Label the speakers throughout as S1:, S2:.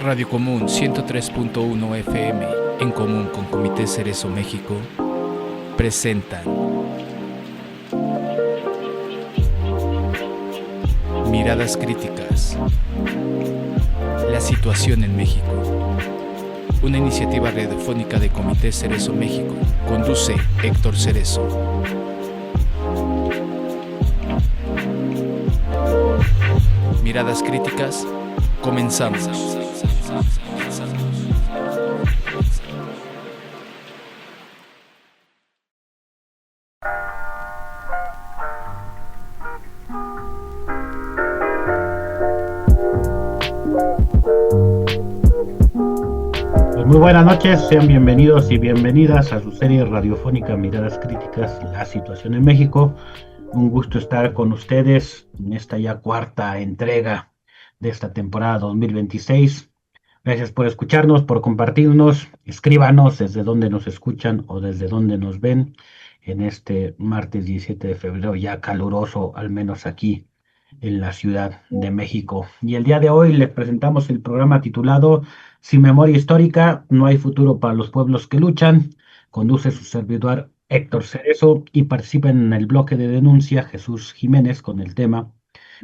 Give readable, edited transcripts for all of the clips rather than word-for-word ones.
S1: Radio Común 103.1 FM, en común con Comité Cerezo México, presentan Miradas Críticas. La situación en México. Una iniciativa radiofónica de Comité Cerezo México. Conduce Héctor Cerezo. Miradas Críticas, comenzamos.
S2: Muy buenas noches, sean bienvenidos y bienvenidas a su serie radiofónica Miradas Críticas, la situación en México. Un gusto estar con ustedes en esta ya cuarta entrega de esta temporada 2026. Gracias por escucharnos, por compartirnos. Escríbanos desde donde nos escuchan o desde donde nos ven en este martes 17 de febrero, ya caluroso, al menos aquí en la Ciudad de México. Y el día de hoy les presentamos el programa titulado Sin Memoria Histórica, no hay futuro para los pueblos que luchan. Conduce su servidor Héctor Cerezo y participa en el bloque de denuncia Jesús Jiménez con el tema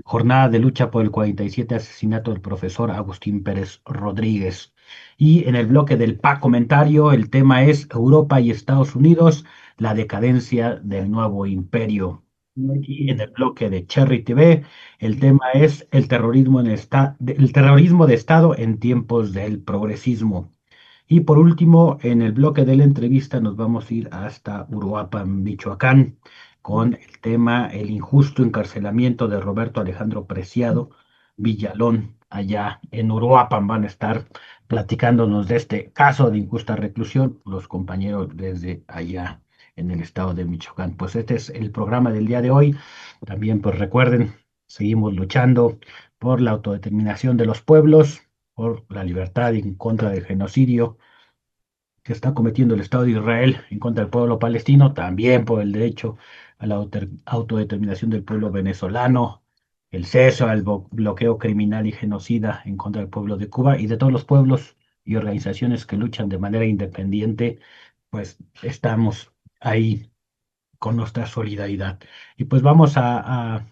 S2: Jornada de lucha por el 47 asesinato del profesor Agustín Pérez Rodríguez. Y en el bloque del comentario, el tema es Europa y Estados Unidos, la decadencia del nuevo imperio. Y en el bloque de Cherry TV, el tema es el terrorismo, el terrorismo de Estado en tiempos del progresismo. Y por último, en el bloque de la entrevista nos vamos a ir hasta Uruapan, Michoacán, con el tema el injusto encarcelamiento de Roberto Alejandro Preciado Villalón, allá en Uruapan. Van a estar platicándonos de este caso de injusta reclusión los compañeros desde allá en el estado de Michoacán. Pues este es el programa del día de hoy. También pues recuerden, seguimos luchando por la autodeterminación de los pueblos, por la libertad en contra del genocidio que está cometiendo el Estado de Israel en contra del pueblo palestino, también por el derecho a la autodeterminación del pueblo venezolano, el cese al bloqueo criminal y genocida en contra del pueblo de Cuba y de todos los pueblos y organizaciones que luchan de manera independiente, pues estamos ahí con nuestra solidaridad. Y pues vamos a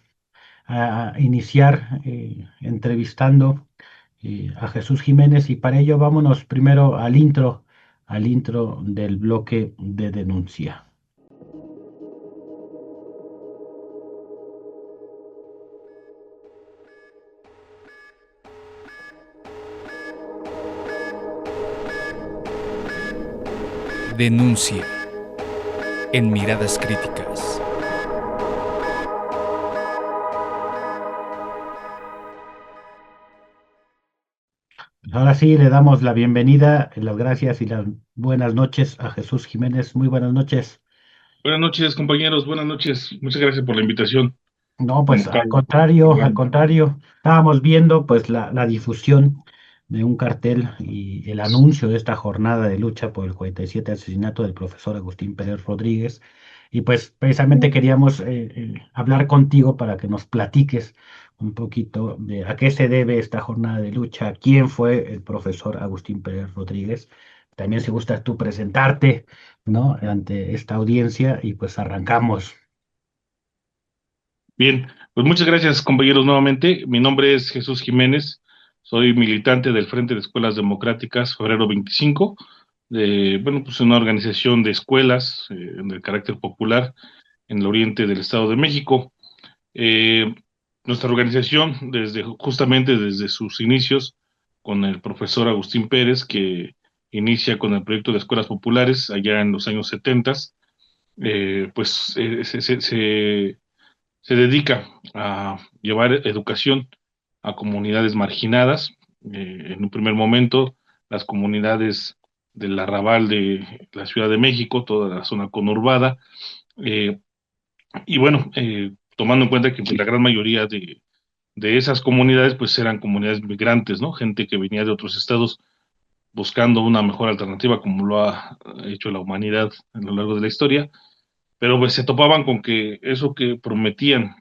S2: iniciar entrevistando a Jesús Jiménez y para ello vámonos primero al intro del bloque de denuncia.
S1: Denuncia en Miradas Críticas.
S2: Ahora sí, le damos la bienvenida, las gracias y las buenas noches a Jesús Jiménez. Muy buenas noches.
S3: Buenas noches, compañeros. Buenas noches. Muchas gracias por la invitación.
S2: No, pues
S3: Como
S2: al
S3: cada
S2: contrario, al
S3: programa.
S2: contrario. Estábamos viendo pues la difusión de un cartel y el anuncio de esta jornada de lucha por el 47 asesinato del profesor Agustín Pérez Rodríguez. Y pues precisamente queríamos hablar contigo para que nos platiques un poquito de a qué se debe esta jornada de lucha, quién fue el profesor Agustín Pérez Rodríguez. También si gustas tú presentarte, ¿no? Ante esta audiencia y pues arrancamos.
S3: Bien, pues muchas gracias, compañeros, nuevamente. Mi nombre es Jesús Jiménez. Soy militante del Frente de Escuelas Democráticas Febrero 25, pues una organización de escuelas de carácter popular en el oriente del Estado de México. Eh, Nuestra organización, justamente desde sus inicios, con el profesor Agustín Pérez, que inicia con el proyecto de escuelas populares allá en los años 70, pues se dedica a llevar educación a comunidades marginadas. En un primer momento, las comunidades del arrabal de la Ciudad de México, toda la zona conurbada, eh, y bueno, tomando en cuenta que pues, la gran mayoría de esas comunidades pues eran comunidades migrantes, ¿no? Gente que venía de otros estados buscando una mejor alternativa, como lo ha hecho la humanidad a lo largo de la historia, pero pues se topaban con que eso que prometían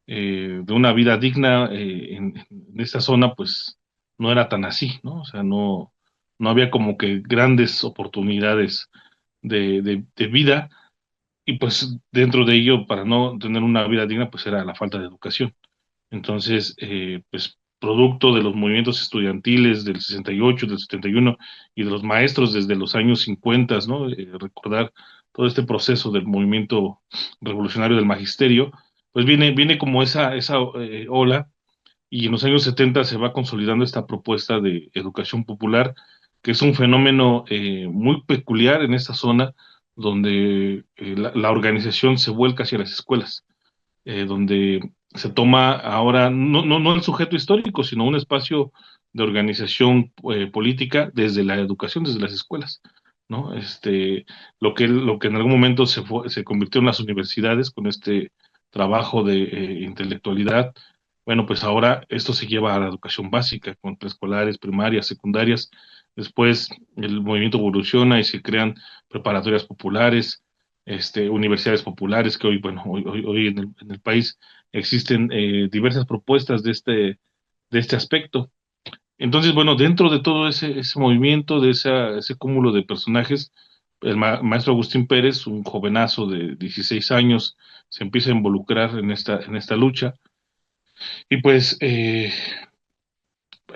S3: de una vida digna en esta zona, pues no era tan así, ¿no? O sea, no había como que grandes oportunidades de vida, y pues dentro de ello, para no tener una vida digna, pues era la falta de educación. Entonces, pues producto de los movimientos estudiantiles del 68, del 71 y de los maestros desde los años 50, ¿no? Recordar todo este proceso del movimiento revolucionario del magisterio, pues viene como esa ola, y en los años 70 se va consolidando esta propuesta de educación popular, que es un fenómeno muy peculiar en esta zona, donde la organización se vuelca hacia las escuelas, donde se toma ahora no el sujeto histórico, sino un espacio de organización política desde la educación, desde las escuelas, ¿no? Lo que en algún momento se convirtió en las universidades con este trabajo de intelectualidad. Bueno, pues ahora esto se lleva a la educación básica, con preescolares, primarias, secundarias. Después el movimiento evoluciona y se crean preparatorias populares, universidades populares, que hoy, bueno, hoy en el país existen diversas propuestas de este aspecto. Entonces, bueno, dentro de todo ese movimiento, ese cúmulo de personajes, el maestro Agustín Pérez, un jovenazo de 16 años, se empieza a involucrar en esta lucha, y pues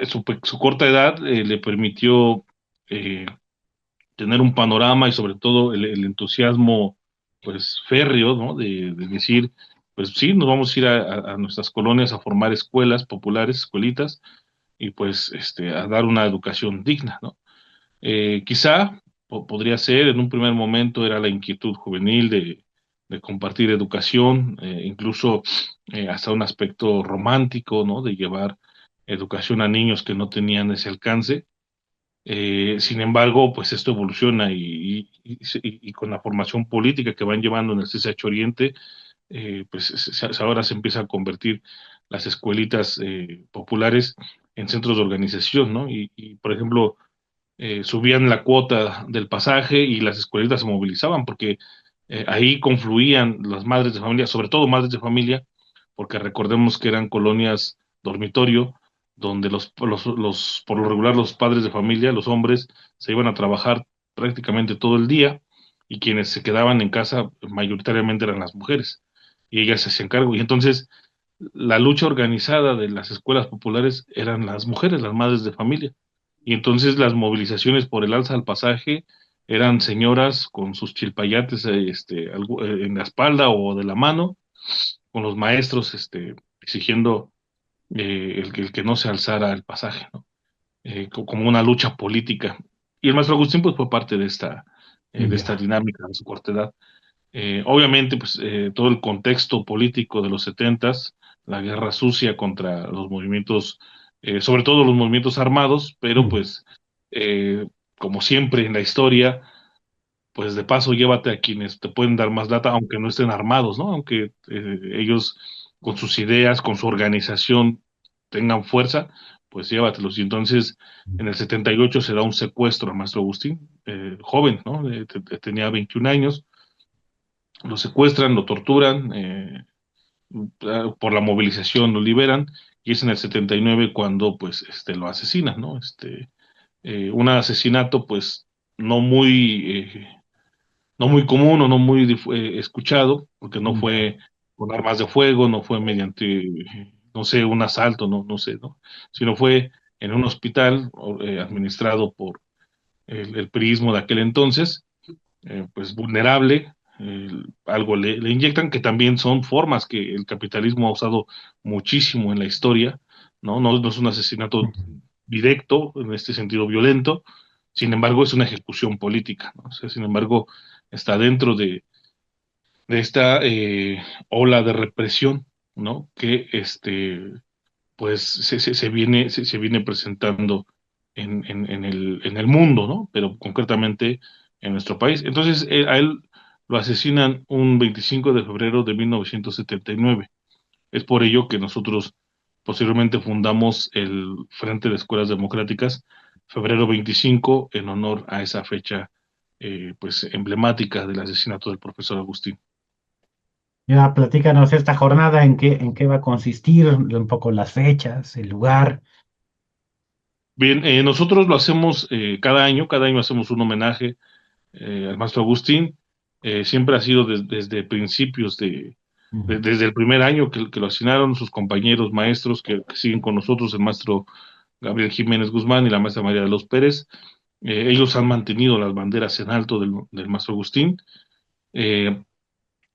S3: su corta edad le permitió eh, tener un panorama, y sobre todo el entusiasmo pues férreo, ¿no? De decir, pues sí, nos vamos a ir a nuestras colonias a formar escuelas populares, escuelitas, y pues a dar una educación digna, ¿no? Quizá podría ser, en un primer momento era la inquietud juvenil de compartir educación, incluso hasta un aspecto romántico, ¿no? De llevar educación a niños que no tenían ese alcance. Sin embargo, pues esto evoluciona, y con la formación política que van llevando en el CCH Oriente, pues ahora se empieza a convertir las escuelitas populares en centros de organización, ¿no? Por ejemplo, subían la cuota del pasaje y las escuelitas se movilizaban, porque ahí confluían las madres de familia, sobre todo madres de familia, porque recordemos que eran colonias dormitorio, donde por lo regular los padres de familia, los hombres, se iban a trabajar prácticamente todo el día, y quienes se quedaban en casa mayoritariamente eran las mujeres, y ellas se hacían cargo. Y entonces la lucha organizada de las escuelas populares eran las mujeres, las madres de familia. Y entonces las movilizaciones por el alza al pasaje eran señoras con sus chilpayates en la espalda o de la mano, con los maestros exigiendo el que no se alzara el pasaje, ¿no? Como una lucha política. Y el maestro Agustín pues fue parte de esta
S2: Ya.
S3: dinámica de su corta edad. Obviamente, pues todo el contexto político de los setentas, la guerra sucia contra los movimientos, sobre todo los movimientos armados, pero
S2: Mm.
S3: pues como siempre en la historia, pues de paso llévate a quienes te pueden dar más data, aunque no estén armados, ¿no? Aunque ellos con sus ideas, con su organización tengan fuerza, pues llévatelos. Y entonces en el 78 se da un secuestro a Maestro Agustín, joven, ¿no? Tenía 21 años, lo secuestran, lo torturan, por la movilización lo liberan, y es en el 79 cuando pues lo asesinan, ¿no? Un asesinato pues no muy, no muy común, o no muy escuchado, porque no
S2: Ya.
S3: fue con armas de fuego, no fue mediante, no sé, un asalto, no sé, ¿no? Sino fue en un hospital administrado por el priismo de aquel entonces, pues vulnerable, algo le inyectan, que también son formas que el capitalismo ha usado muchísimo en la historia, ¿no? No es un asesinato
S2: Mm.
S3: directo, en este sentido violento, sin embargo es una ejecución política, ¿no? O sea, sin embargo, está dentro de esta ola de represión, ¿no? Que pues se viene presentando en el mundo, ¿no? Pero concretamente en nuestro país. Entonces, a él lo asesinan un 25 de febrero de 1979. Es por ello que nosotros posteriormente fundamos el Frente de Escuelas Democráticas, febrero 25, en honor a esa fecha, pues emblemática del asesinato del profesor Agustín.
S2: Ya, platícanos esta jornada, en qué va a consistir, un poco las fechas, el lugar.
S3: Bien, nosotros lo hacemos cada año hacemos un homenaje al maestro Agustín. Siempre ha sido desde principios
S2: Ujú,
S3: desde el primer año que lo asignaron sus compañeros maestros que siguen con nosotros, el maestro Gabriel Jiménez Guzmán y la maestra María de los Pérez. Ellos han mantenido las banderas en alto del maestro Agustín. Eh,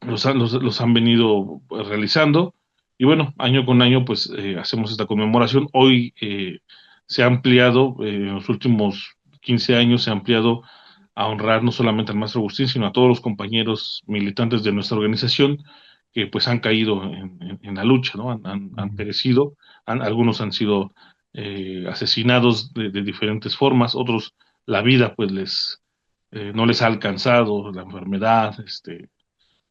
S3: los han venido pues, realizando. Y bueno, año con año, pues hacemos esta conmemoración. Hoy se ha ampliado, en los últimos 15 años, se ha ampliado a honrar no solamente al maestro Agustín, sino a todos los compañeros militantes de nuestra organización que pues han caído en la lucha, ¿no? Han
S2: ujú.
S3: perecido, algunos han sido asesinados de diferentes formas, otros la vida pues no les ha alcanzado, la enfermedad,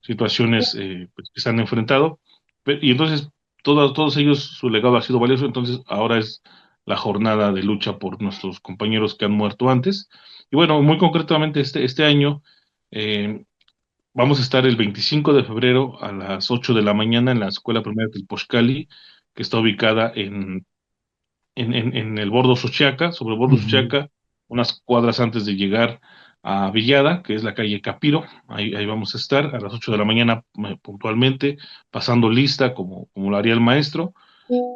S3: situaciones pues, que se han enfrentado. Y entonces, todos ellos, su legado ha sido valioso. Entonces, ahora es la jornada de lucha por nuestros compañeros que han muerto antes. Y bueno, muy concretamente, este año eh, vamos a estar el 25 de febrero a las 8 de la mañana en la Escuela Primaria del Poxcali, que está ubicada en el Bordo Xochiaca, sobre el Bordo
S2: Ujú,
S3: Xochiaca, unas cuadras antes de llegar a Villada, que es la calle Capiro. Ahí vamos a estar a las 8 de la mañana puntualmente, pasando lista como lo haría el maestro.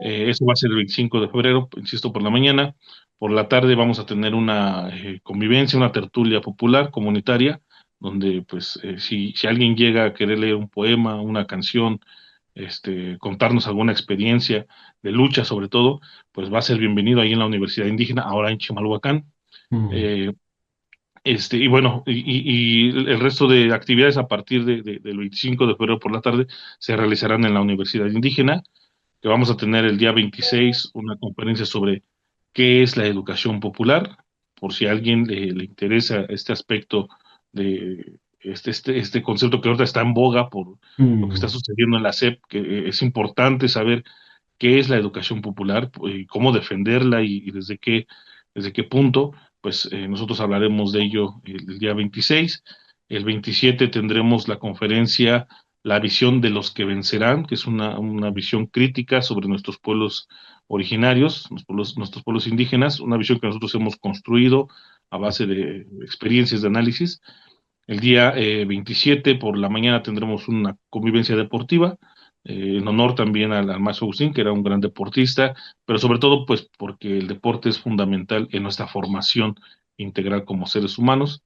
S3: Eso va a ser el 25 de febrero, insisto, por la mañana. Por la tarde vamos a tener una convivencia, una tertulia popular, comunitaria, donde pues si alguien llega a querer leer un poema, una canción, contarnos alguna experiencia de lucha sobre todo, pues va a ser bienvenido ahí en la Universidad Indígena, ahora en Chimalhuacán.
S2: ujú,
S3: Eh, y bueno, y el resto de actividades a partir del 25 de febrero por la tarde se realizarán en la Universidad Indígena, que vamos a tener el día 26 una conferencia sobre qué es la educación popular, por si a alguien le interesa este aspecto de este concepto que ahorita está en boga por lo que está
S2: ujú.
S3: sucediendo en la SEP, que es importante saber qué es la educación popular, cómo defenderla y desde qué punto, pues nosotros hablaremos de ello el día 26. El 27 tendremos la conferencia La visión de los que vencerán, que es una visión crítica sobre nuestros pueblos originarios, nuestros pueblos indígenas, una visión que nosotros hemos construido a base de experiencias de análisis. El día 27 por la mañana tendremos una convivencia deportiva, en honor también al maestro Agustín, que era un gran deportista, pero sobre todo pues porque el deporte es fundamental en nuestra formación integral como seres humanos.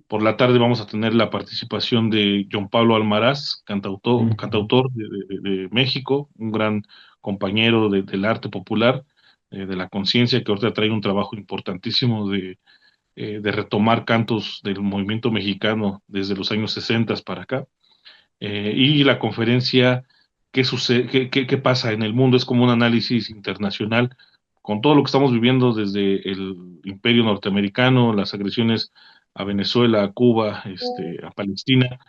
S3: Por la tarde vamos a tener la participación de John Pablo Almaraz,
S2: Ujú,
S3: cantautor de México, un gran compañero del arte popular, de la conciencia, que ahorita trae un trabajo importantísimo de retomar cantos del movimiento mexicano desde los años 60 para acá. Y la conferencia, ¿qué sucede, qué pasa en el mundo? Es como un análisis internacional con todo lo que estamos viviendo desde el imperio norteamericano, las agresiones a Venezuela, a Cuba, a Palestina,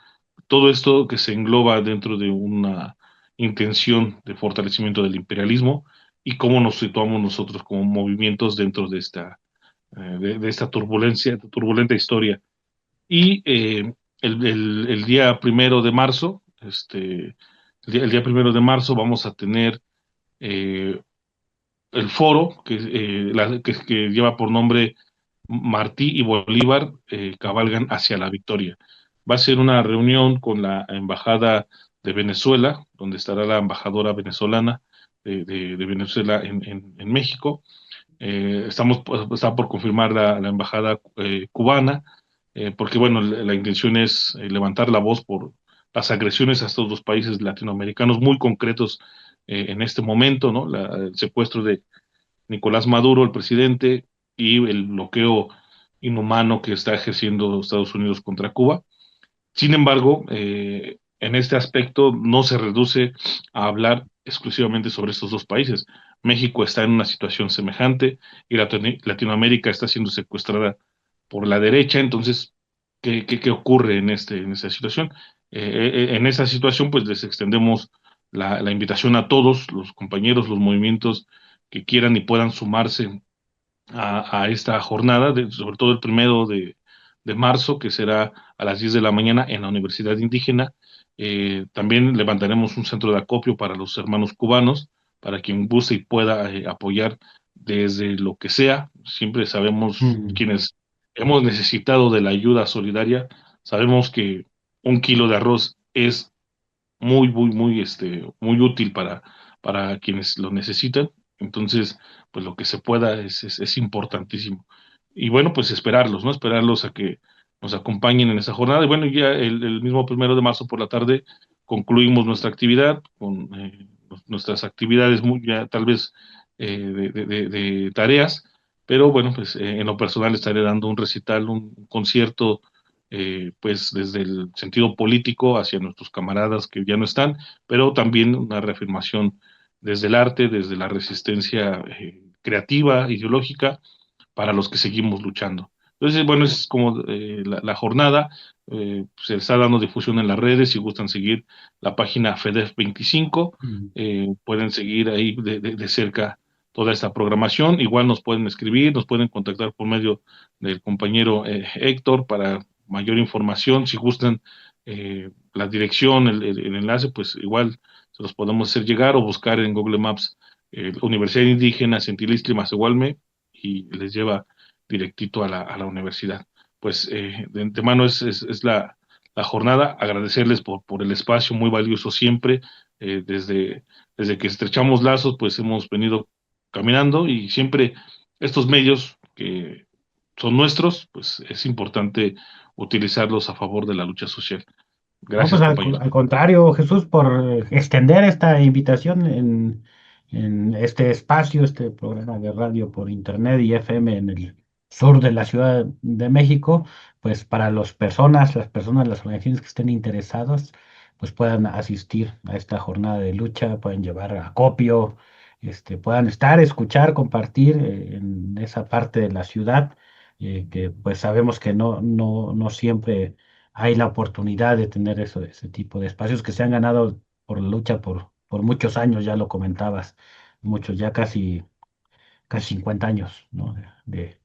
S3: todo esto que se engloba dentro de una intención de fortalecimiento del imperialismo y cómo nos situamos nosotros como movimientos dentro de esta turbulenta historia. Y el día 1 de marzo, el día 1 de marzo vamos a tener eh, el foro que lleva por nombre Martí y Bolívar cabalgan hacia la victoria. Va a ser una reunión con la Embajada de Venezuela, donde estará la embajadora venezolana de Venezuela en México. Está por confirmar la embajada cubana, porque bueno, la intención es levantar la voz por las agresiones a estos dos países latinoamericanos muy concretos en este momento, ¿no? El secuestro de Nicolás Maduro, el presidente, y el bloqueo inhumano que está ejerciendo Estados Unidos contra Cuba. Sin embargo, en este aspecto no se reduce a hablar exclusivamente sobre estos dos países. México está en una situación semejante y Latinoamérica está siendo secuestrada por la derecha. Entonces, ¿qué ocurre en esta situación? En esta situación, pues les extendemos la invitación a todos los compañeros, los movimientos que quieran y puedan sumarse a esta jornada, sobre todo el 1 de marzo, que será a las 10 de la mañana en la Universidad Indígena. También levantaremos un centro de acopio para los hermanos cubanos, para quien guste y pueda apoyar desde lo que sea. Siempre sabemos,
S2: Mm.
S3: quienes hemos necesitado de la ayuda solidaria, sabemos que un kilo de arroz es muy útil para quienes lo necesitan. Entonces, pues lo que se pueda es importantísimo. Y bueno, pues esperarlos, ¿no? Esperarlos a que nos acompañen en esa jornada. Y bueno, ya el mismo 1 de marzo por la tarde concluimos nuestra actividad con nuestras actividades muy, ya tal vez de tareas, pero bueno, pues en lo personal estaré dando un recital, un concierto, pues desde el sentido político hacia nuestros camaradas que ya no están, pero también una reafirmación desde el arte, desde la resistencia creativa, ideológica, para los que seguimos luchando. Entonces, bueno, es como la jornada, se está dando difusión en las redes, si gustan seguir la página FEDEF 25,
S2: Mm.
S3: pueden seguir ahí de cerca toda esta programación, igual nos pueden escribir, nos pueden contactar por medio del compañero Héctor para mayor información, si gustan la dirección, el enlace, pues igual se los podemos hacer llegar o buscar en Google Maps Universidad Indígena Centilistli Macehualme y les lleva directito a la universidad. Pues de antemano es la jornada, agradecerles por el espacio muy valioso siempre, desde que estrechamos lazos, pues hemos venido caminando y siempre estos medios que son nuestros, pues es importante utilizarlos a favor de la lucha social.
S2: No, pues
S3: Gracias, compañeros.
S2: al contrario, Jesús, por extender esta invitación en este espacio, este programa de radio por internet y FM en el sur de la Ciudad de México, pues para las personas, las organizaciones que estén interesadas, pues puedan asistir a esta jornada de lucha, pueden llevar acopio, puedan estar, escuchar, compartir en esa parte de la ciudad, que pues sabemos que no siempre hay la oportunidad de tener ese tipo de espacios que se han ganado por la lucha por muchos años, ya lo comentabas, muchos, ya casi 50 años, ¿no? De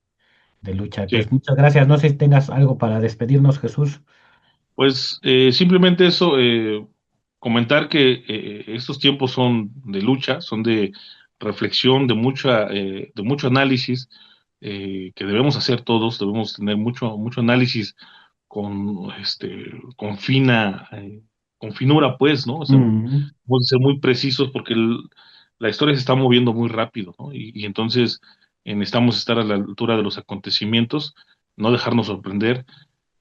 S2: lucha.
S3: Sí.
S2: Pues muchas gracias. No sé si tengas algo para despedirnos, Jesús.
S3: Pues simplemente eso, comentar que estos tiempos son de lucha, son de reflexión, de mucho análisis que debemos hacer todos, debemos tener mucho análisis con con finura, pues, ¿no? O sea,
S2: Mm.
S3: debemos ser muy precisos porque la historia se está moviendo muy rápido, ¿no? Y entonces necesitamos estar a la altura de los acontecimientos, no dejarnos sorprender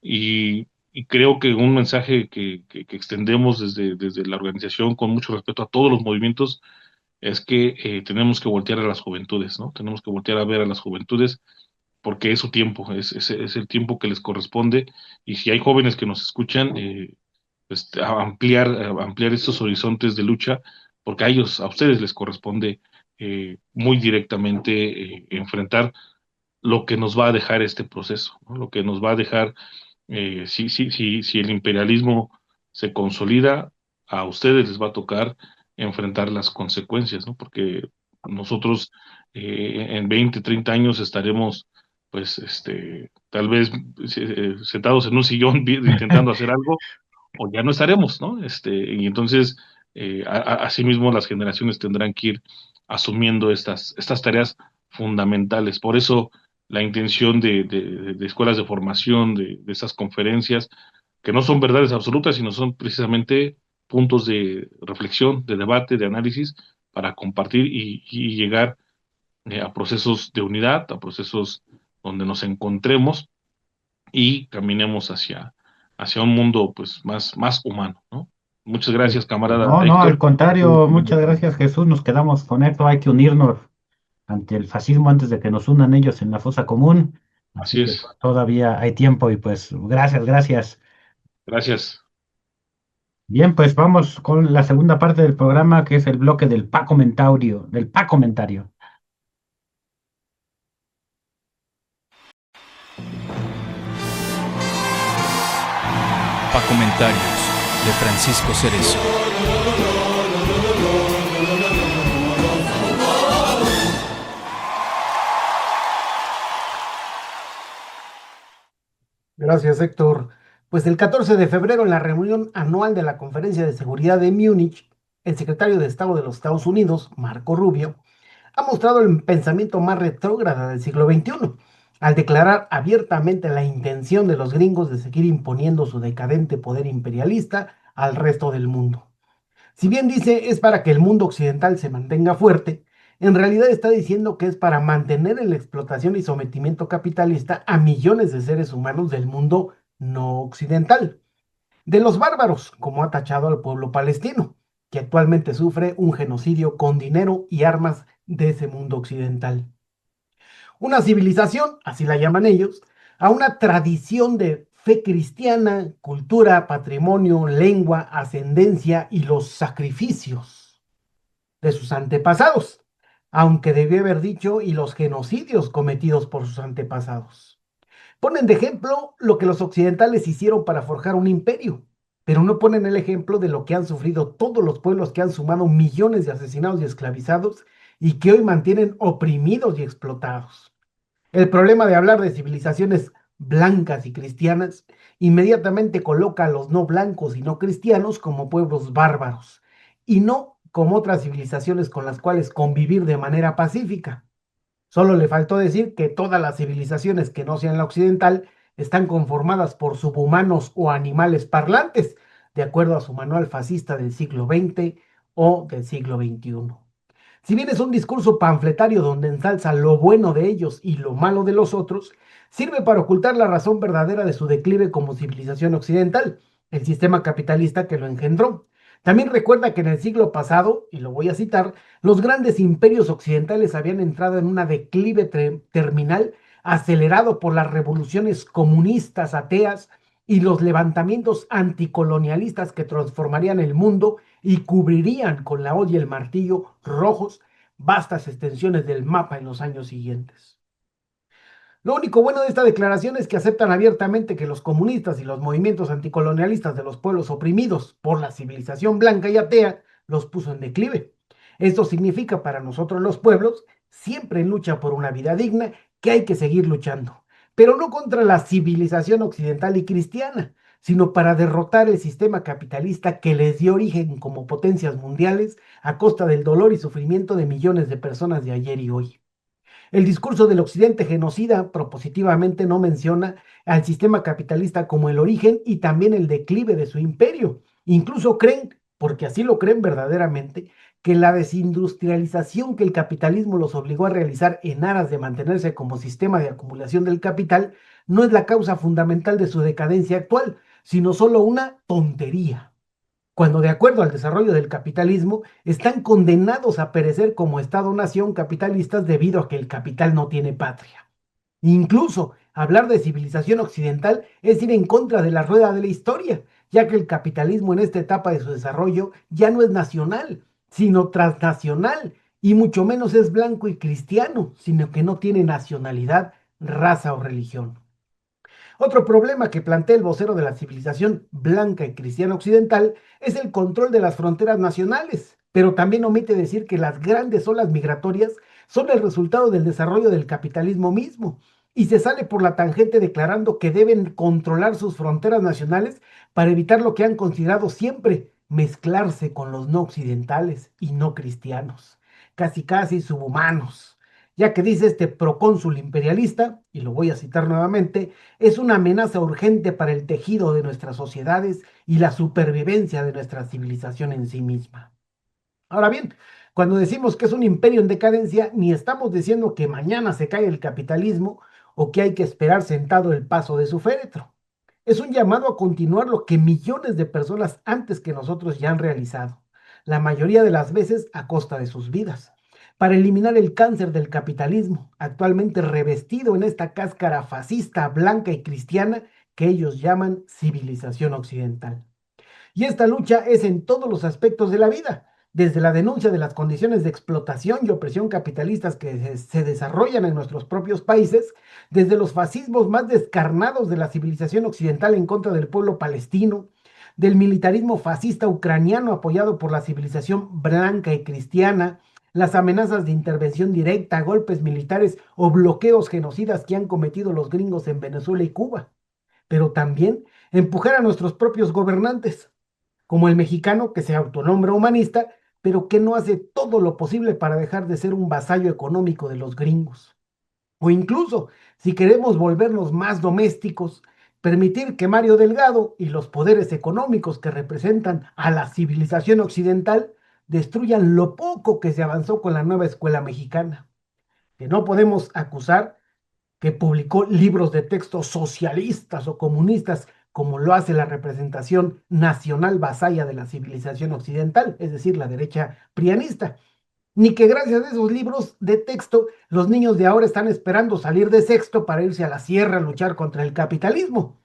S3: y creo que un mensaje que extendemos desde la organización con mucho respeto a todos los movimientos es que tenemos que voltear a las juventudes, ¿no? Tenemos que voltear a ver a las juventudes porque es su tiempo, es el tiempo que les corresponde y si hay jóvenes que nos escuchan, pues, ampliar estos horizontes de lucha porque a ustedes les corresponde muy directamente enfrentar lo que nos va a dejar este proceso, ¿no? Lo que nos va a dejar si el imperialismo se consolida, a ustedes les va a tocar enfrentar las consecuencias, ¿no? Porque nosotros en 20, 30 años estaremos, pues, tal vez sentados en un sillón intentando hacer algo, o ya no estaremos, ¿no? Y entonces, asimismo, las generaciones tendrán que ir asumiendo estas tareas fundamentales. Por eso, la intención de escuelas de formación, de esas conferencias, que no son verdades absolutas, sino son precisamente puntos de reflexión, de debate, de análisis, para compartir y llegar a procesos de unidad, a procesos donde nos encontremos y caminemos hacia un mundo pues más humano, ¿no? Muchas gracias, camarada
S2: No, no, al
S3: Héctor.
S2: contrario, muchas gracias, Jesús. Nos quedamos con esto. Hay que unirnos ante el fascismo antes de que nos unan ellos en la fosa común. Así
S3: Así
S2: que
S3: es.
S2: todavía hay tiempo y pues gracias, gracias.
S3: Gracias.
S2: Bien, pues vamos con la segunda parte del programa, que es el bloque del pa comentario.
S1: Pa Comentarios de Francisco Cerezo.
S4: Gracias, Héctor. Pues el 14 de febrero, en la reunión anual de la Conferencia de Seguridad de Múnich, el secretario de Estado de los Estados Unidos, Marco Rubio, ha mostrado el pensamiento más retrógrada del siglo XXI, al declarar abiertamente la intención de los gringos de seguir imponiendo su decadente poder imperialista al resto del mundo. Si bien dice es para que el mundo occidental se mantenga fuerte, en realidad está diciendo que es para mantener en la explotación y sometimiento capitalista a millones de seres humanos del mundo no occidental. De los bárbaros, como ha tachado al pueblo palestino, que actualmente sufre un genocidio con dinero y armas de ese mundo occidental. Una civilización, así la llaman ellos, a una tradición de fe cristiana, cultura, patrimonio, lengua, ascendencia y los sacrificios de sus antepasados, aunque debió haber dicho y los genocidios cometidos por sus antepasados. Ponen de ejemplo lo que los occidentales hicieron para forjar un imperio, pero no ponen el ejemplo de lo que han sufrido todos los pueblos que han sumado millones de asesinados y esclavizados y que hoy mantienen oprimidos y explotados. El problema de hablar de civilizaciones blancas y cristianas inmediatamente coloca a los no blancos y no cristianos como pueblos bárbaros y no como otras civilizaciones con las cuales convivir de manera pacífica. Solo le faltó decir que todas las civilizaciones que no sean la occidental están conformadas por subhumanos o animales parlantes, de acuerdo a su manual fascista del siglo XX o del siglo XXI. Si bien es un discurso panfletario donde ensalza lo bueno de ellos y lo malo de los otros, sirve para ocultar la razón verdadera de su declive como civilización occidental, el sistema capitalista que lo engendró. También recuerda que en el siglo pasado, y lo voy a citar, los grandes imperios occidentales habían entrado en una declive terminal acelerado por las revoluciones comunistas ateas y los levantamientos anticolonialistas que transformarían el mundo y cubrirían con la hoz y el martillo rojos vastas extensiones del mapa en los años siguientes. Lo único bueno de esta declaración es que aceptan abiertamente que los comunistas y los movimientos anticolonialistas de los pueblos oprimidos por la civilización blanca y atea los puso en declive. Esto significa para nosotros los pueblos, siempre en lucha por una vida digna, que hay que seguir luchando, pero no contra la civilización occidental y cristiana, sino para derrotar el sistema capitalista que les dio origen como potencias mundiales a costa del dolor y sufrimiento de millones de personas de ayer y hoy. El discurso del occidente genocida propositivamente no menciona al sistema capitalista como el origen y también el declive de su imperio. Incluso creen, porque así lo creen verdaderamente, que la desindustrialización que el capitalismo los obligó a realizar en aras de mantenerse como sistema de acumulación del capital no es la causa fundamental de su decadencia actual, sino solo una tontería, cuando de acuerdo al desarrollo del capitalismo están condenados a perecer como Estado-nación capitalistas debido a que el capital no tiene patria. Incluso hablar de civilización occidental es ir en contra de la rueda de la historia, ya que el capitalismo en esta etapa de su desarrollo ya no es nacional, sino transnacional, y mucho menos es blanco y cristiano, sino que no tiene nacionalidad, raza o religión. Otro problema que plantea el vocero de la civilización blanca y cristiana occidental es el control de las fronteras nacionales, pero también omite decir que las grandes olas migratorias son el resultado del desarrollo del capitalismo mismo, y se sale por la tangente declarando que deben controlar sus fronteras nacionales para evitar lo que han considerado siempre, mezclarse con los no occidentales y no cristianos, casi casi subhumanos, ya que dice este procónsul imperialista, y lo voy a citar nuevamente, es una amenaza urgente para el tejido de nuestras sociedades y la supervivencia de nuestra civilización en sí misma. Ahora bien, cuando decimos que es un imperio en decadencia, ni estamos diciendo que mañana se cae el capitalismo o que hay que esperar sentado el paso de su féretro. Es un llamado a continuar lo que millones de personas antes que nosotros ya han realizado, la mayoría de las veces a costa de sus vidas, para eliminar el cáncer del capitalismo, actualmente revestido en esta cáscara fascista, blanca y cristiana que ellos llaman civilización occidental. Y esta lucha es en todos los aspectos de la vida, desde la denuncia de las condiciones de explotación y opresión capitalistas que se desarrollan en nuestros propios países, desde los fascismos más descarnados de la civilización occidental en contra del pueblo palestino, del militarismo fascista ucraniano apoyado por la civilización blanca y cristiana, las amenazas de intervención directa, golpes militares o bloqueos genocidas que han cometido los gringos en Venezuela y Cuba, pero también empujar a nuestros propios gobernantes como el mexicano que se autonombra humanista, pero que no hace todo lo posible para dejar de ser un vasallo económico de los gringos. O incluso, si queremos volvernos más domésticos, permitir que Mario Delgado y los poderes económicos que representan a la civilización occidental destruyan lo poco que se avanzó con la nueva escuela mexicana. Que no podemos acusar que publicó libros de texto socialistas o comunistas, como lo hace la representación nacional vasalla de la civilización occidental, es decir, la derecha prianista. Ni que gracias a esos libros de texto los niños de ahora están esperando salir de sexto para irse a la sierra a luchar contra el capitalismo,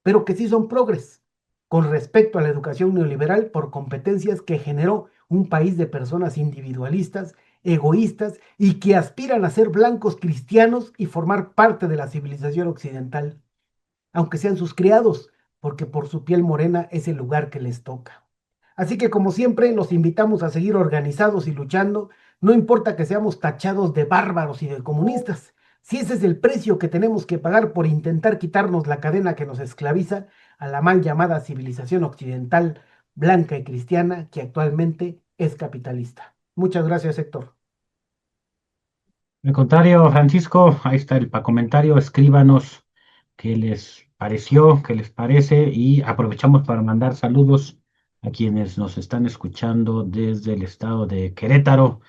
S4: pero que sí son progres con respecto a la educación neoliberal por competencias que generó un país de personas individualistas, egoístas y que aspiran a ser blancos cristianos y formar parte de la civilización occidental, aunque sean sus criados, porque por su piel morena es el lugar que les toca. Así que, como siempre, los invitamos a seguir organizados y luchando, no importa que seamos tachados de bárbaros y de comunistas. Si ese es el precio que tenemos que pagar por intentar quitarnos la cadena que nos esclaviza a la mal llamada civilización occidental, blanca y cristiana, que actualmente es capitalista. Muchas gracias, Héctor.
S2: Al contrario, Francisco, ahí está el comentario, escríbanos qué les pareció, qué les parece y aprovechamos para mandar saludos a quienes nos están escuchando desde el estado de Querétaro,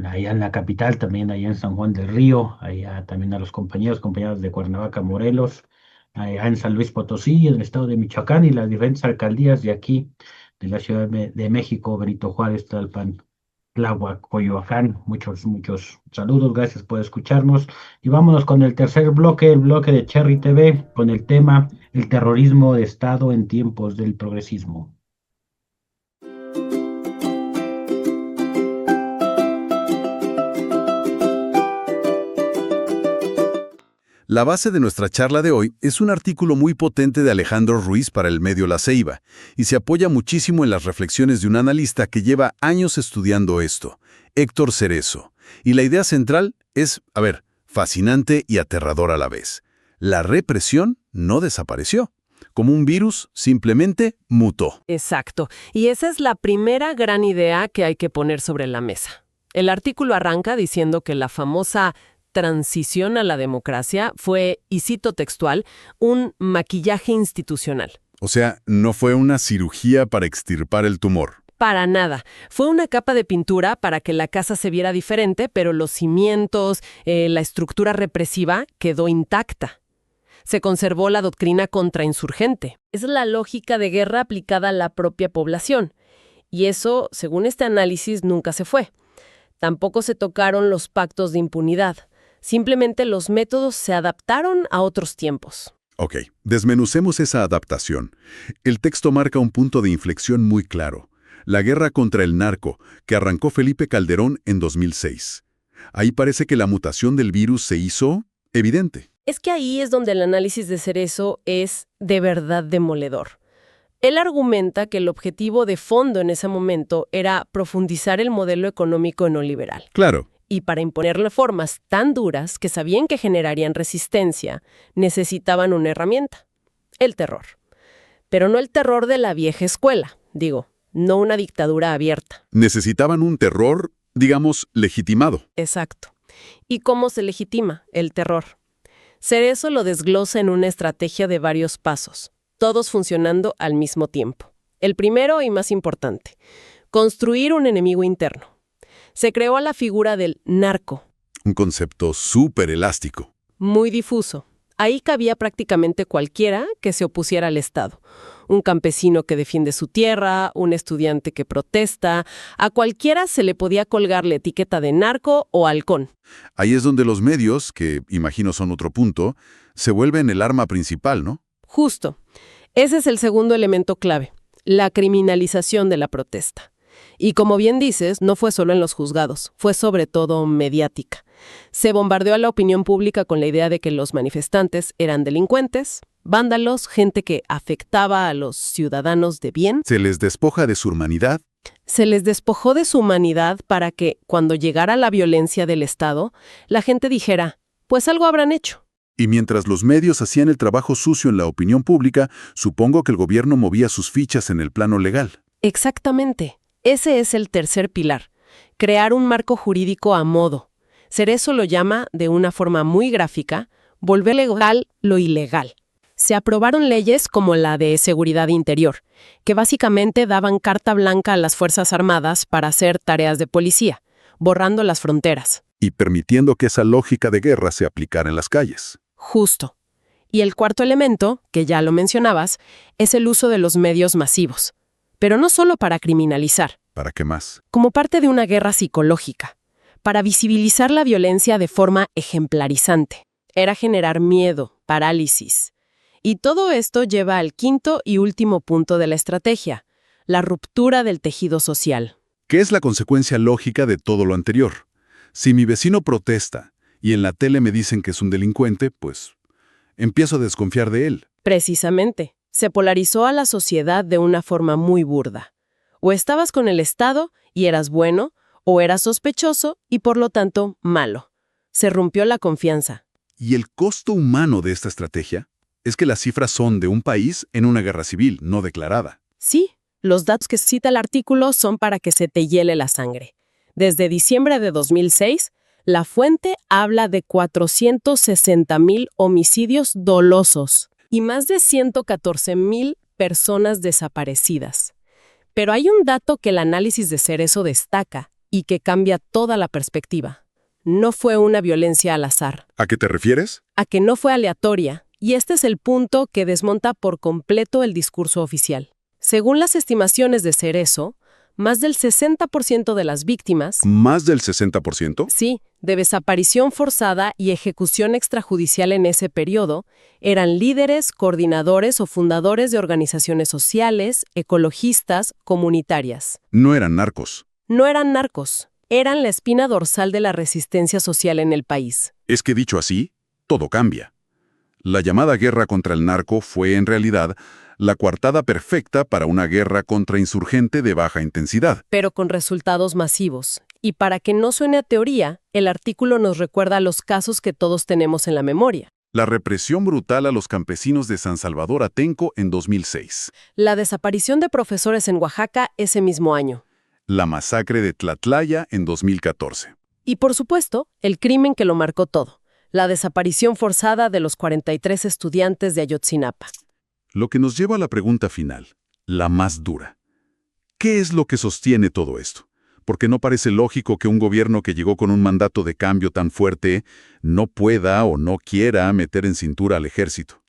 S2: allá en la capital, también allá en San Juan del Río, allá también a los compañeros de Cuernavaca, Morelos, allá en San Luis Potosí, en el estado de Michoacán y las diferentes alcaldías de aquí, de la Ciudad de México, Benito Juárez, Tlalpan, Tláhuac, Coyoacán. Muchos saludos, gracias por escucharnos. Y vámonos con el tercer bloque, el bloque de Cherry TV, con el tema el terrorismo de Estado en tiempos del progresismo.
S5: La base de nuestra charla de hoy es un artículo muy potente de Alejandro Ruiz para el medio La Ceiba, y se apoya muchísimo en las reflexiones de un analista que lleva años estudiando esto, Héctor Cerezo. Y la idea central es, fascinante y aterradora a la vez. La represión no desapareció. Como un virus, simplemente mutó.
S6: Exacto. Y esa es la primera gran idea que hay que poner sobre la mesa. El artículo arranca diciendo que la famosa transición a la democracia fue, y cito textual, un maquillaje institucional.
S5: O sea, no fue una cirugía para extirpar el tumor.
S6: Para nada. Fue una capa de pintura para que la casa se viera diferente, pero los cimientos, la estructura represiva quedó intacta. Se conservó la doctrina contrainsurgente. Es la lógica de guerra aplicada a la propia población. Y eso, según este análisis, nunca se fue. Tampoco se tocaron los pactos de impunidad. Simplemente los métodos se adaptaron a otros tiempos.
S5: Ok, desmenucemos esa adaptación. El texto marca un punto de inflexión muy claro. La guerra contra el narco, que arrancó Felipe Calderón en 2006. Ahí parece que la mutación del virus se hizo evidente.
S6: Es que ahí es donde el análisis de Cerezo es de verdad demoledor. Él argumenta que el objetivo de fondo en ese momento era profundizar el modelo económico neoliberal.
S5: Claro.
S6: Y para imponer reformas tan duras que sabían que generarían resistencia, necesitaban una herramienta, el terror. Pero no el terror de la vieja escuela, no una dictadura abierta.
S5: Necesitaban un terror, digamos, legitimado.
S6: Exacto. ¿Y cómo se legitima el terror? Cerezo lo desglosa en una estrategia de varios pasos, todos funcionando al mismo tiempo. El primero y más importante, construir un enemigo interno. Se creó la figura del narco.
S5: Un concepto súper elástico.
S6: Muy difuso. Ahí cabía prácticamente cualquiera que se opusiera al Estado. Un campesino que defiende su tierra, un estudiante que protesta. A cualquiera se le podía colgar la etiqueta de narco o halcón.
S5: Ahí es donde los medios, que imagino son otro punto, se vuelven el arma principal, ¿no?
S6: Justo. Ese es el segundo elemento clave, la criminalización de la protesta. Y como bien dices, no fue solo en los juzgados, fue sobre todo mediática. Se bombardeó a la opinión pública con la idea de que los manifestantes eran delincuentes, vándalos, gente que afectaba a los ciudadanos de bien.
S5: Se les despoja de su humanidad.
S6: Se les despojó de su humanidad para que, cuando llegara la violencia del Estado, la gente dijera, pues algo habrán hecho.
S5: Y mientras los medios hacían el trabajo sucio en la opinión pública, supongo que el gobierno movía sus fichas en el plano legal.
S6: Exactamente. Ese es el tercer pilar, crear un marco jurídico a modo. Cerezo lo llama, de una forma muy gráfica, volver legal lo ilegal. Se aprobaron leyes como la de Seguridad Interior, que básicamente daban carta blanca a las Fuerzas Armadas para hacer tareas de policía, borrando las fronteras.
S5: Y permitiendo que esa lógica de guerra se aplicara en las calles.
S6: Justo. Y el cuarto elemento, que ya lo mencionabas, es el uso de los medios masivos. Pero no solo para criminalizar.
S5: ¿Para qué más?
S6: Como parte de una guerra psicológica, para visibilizar la violencia de forma ejemplarizante. Era generar miedo, parálisis. Y todo esto lleva al quinto y último punto de la estrategia, la ruptura del tejido social.
S5: ¿Qué es la consecuencia lógica de todo lo anterior? Si mi vecino protesta y en la tele me dicen que es un delincuente, pues empiezo a desconfiar de él.
S6: Precisamente, se polarizó a la sociedad de una forma muy burda. O estabas con el Estado y eras bueno, o eras sospechoso y por lo tanto malo. Se rompió la confianza.
S5: ¿Y el costo humano de esta estrategia? Es que las cifras son de un país en una guerra civil no declarada.
S6: Sí, los datos que cita el artículo son para que se te hiele la sangre. Desde diciembre de 2006, la fuente habla de 460,000 homicidios dolosos y más de 114,000 personas desaparecidas. Pero hay un dato que el análisis de Cerezo destaca y que cambia toda la perspectiva. No fue una violencia al azar.
S5: ¿A qué te refieres?
S6: A que no fue aleatoria, y este es el punto que desmonta por completo el discurso oficial. Según las estimaciones de Cerezo, más del 60% de las víctimas,
S5: ¿Más del 60%?
S6: sí, de desaparición forzada y ejecución extrajudicial en ese periodo, eran líderes, coordinadores o fundadores de organizaciones sociales, ecologistas, comunitarias.
S5: No eran narcos.
S6: No eran narcos, eran la espina dorsal de la resistencia social en el país.
S5: Es que dicho así, todo cambia. La llamada guerra contra el narco fue, en realidad, la coartada perfecta para una guerra contrainsurgente de baja intensidad.
S6: Pero con resultados masivos. Y para que no suene a teoría, el artículo nos recuerda los casos que todos tenemos en la memoria.
S5: La represión brutal a los campesinos de San Salvador Atenco en 2006.
S6: La desaparición de profesores en Oaxaca ese mismo año.
S5: La masacre de Tlatlaya en 2014.
S6: Y por supuesto, el crimen que lo marcó todo. La desaparición forzada de los 43 estudiantes de Ayotzinapa.
S5: Lo que nos lleva a la pregunta final, la más dura. ¿Qué es lo que sostiene todo esto? Porque no parece lógico que un gobierno que llegó con un mandato de cambio tan fuerte no pueda o no quiera meter en cintura al ejército.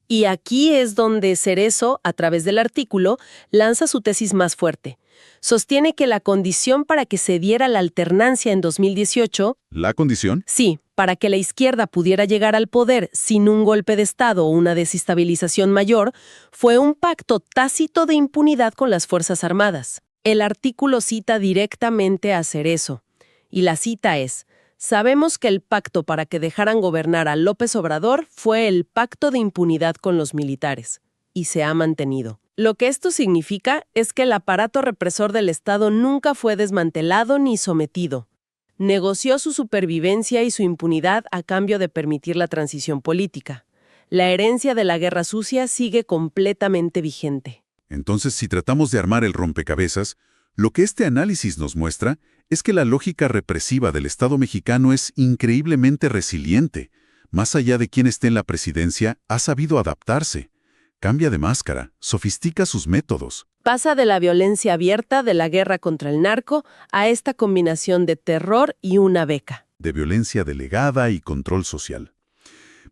S6: Y aquí es donde Cerezo, a través del artículo, lanza su tesis más fuerte. Sostiene que la condición para que se diera la alternancia en 2018...
S5: ¿La condición?
S6: Sí, para que la izquierda pudiera llegar al poder sin un golpe de Estado o una desestabilización mayor, fue un pacto tácito de impunidad con las Fuerzas Armadas. El artículo cita directamente a Cerezo, y la cita es: sabemos que el pacto para que dejaran gobernar a López Obrador fue el pacto de impunidad con los militares, y se ha mantenido. Lo que esto significa es que el aparato represor del Estado nunca fue desmantelado ni sometido. Negoció su supervivencia y su impunidad a cambio de permitir la transición política. La herencia de la guerra sucia sigue completamente vigente.
S5: Entonces, si tratamos de armar el rompecabezas, lo que este análisis nos muestra es que la lógica represiva del Estado mexicano es increíblemente resiliente. Más allá de quién esté en la presidencia, ha sabido adaptarse. Cambia de máscara, sofistica sus métodos.
S6: Pasa de la violencia abierta de la guerra contra el narco a esta combinación de terror y una beca.
S5: De violencia delegada y control social.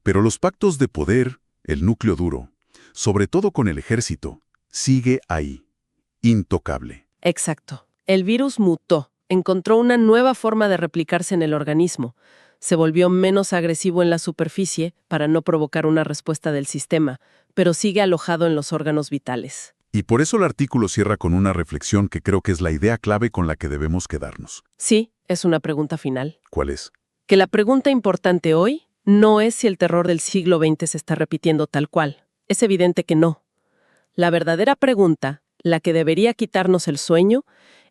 S5: Pero los pactos de poder, el núcleo duro, sobre todo con el ejército, sigue ahí, intocable.
S6: Exacto. El virus mutó, encontró una nueva forma de replicarse en el organismo. Se volvió menos agresivo en la superficie para no provocar una respuesta del sistema, pero sigue alojado en los órganos vitales.
S5: Y por eso el artículo cierra con una reflexión que creo que es la idea clave con la que debemos quedarnos.
S6: Sí, es una pregunta final.
S5: ¿Cuál es?
S6: Que la pregunta importante hoy no es si el terror del siglo XX se está repitiendo tal cual. Es evidente que no. La verdadera pregunta, la que debería quitarnos el sueño,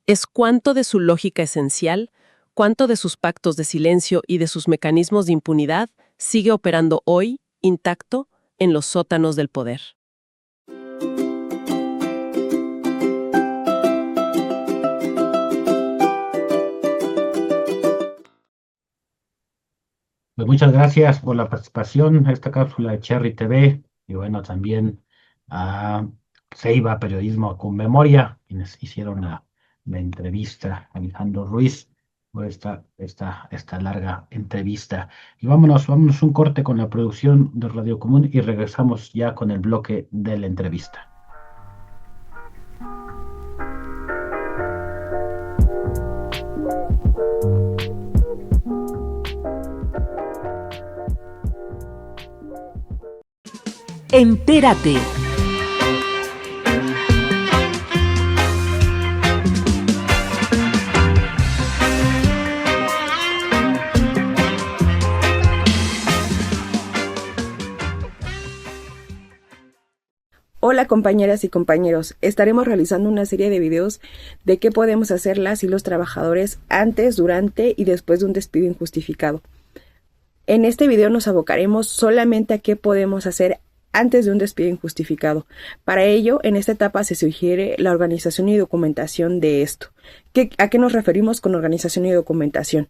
S6: es cuánto de su lógica esencial, cuánto de sus pactos de silencio y de sus mecanismos de impunidad sigue operando hoy, intacto, en los sótanos del poder.
S2: Pues muchas gracias por la participación a esta cápsula de Cherry TV y bueno, también a Ceiba Periodismo con Memoria, quienes hicieron la entrevista a Alejandro Ruiz por esta larga entrevista. Y vámonos un corte con la producción de Radio Común y regresamos ya con el bloque de la entrevista.
S7: Entérate.
S8: Hola compañeras y compañeros, estaremos realizando una serie de videos de qué podemos hacer las y los trabajadores antes, durante y después de un despido injustificado. En este video nos abocaremos solamente a qué podemos hacer antes de un despido injustificado. Para ello, en esta etapa se sugiere la organización y documentación de esto. ¿A qué nos referimos con organización y documentación?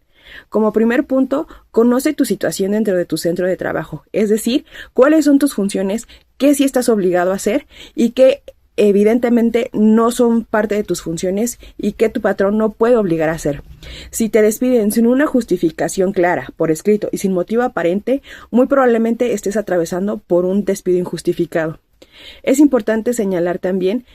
S8: Como primer punto, conoce tu situación dentro de tu centro de trabajo, es decir, cuáles son tus funciones, qué sí estás obligado a hacer y qué evidentemente no son parte de tus funciones y que tu patrón no puede obligar a hacer. Si te despiden sin una justificación clara, por escrito y sin motivo aparente, muy probablemente estés atravesando por un despido injustificado. Es importante señalar también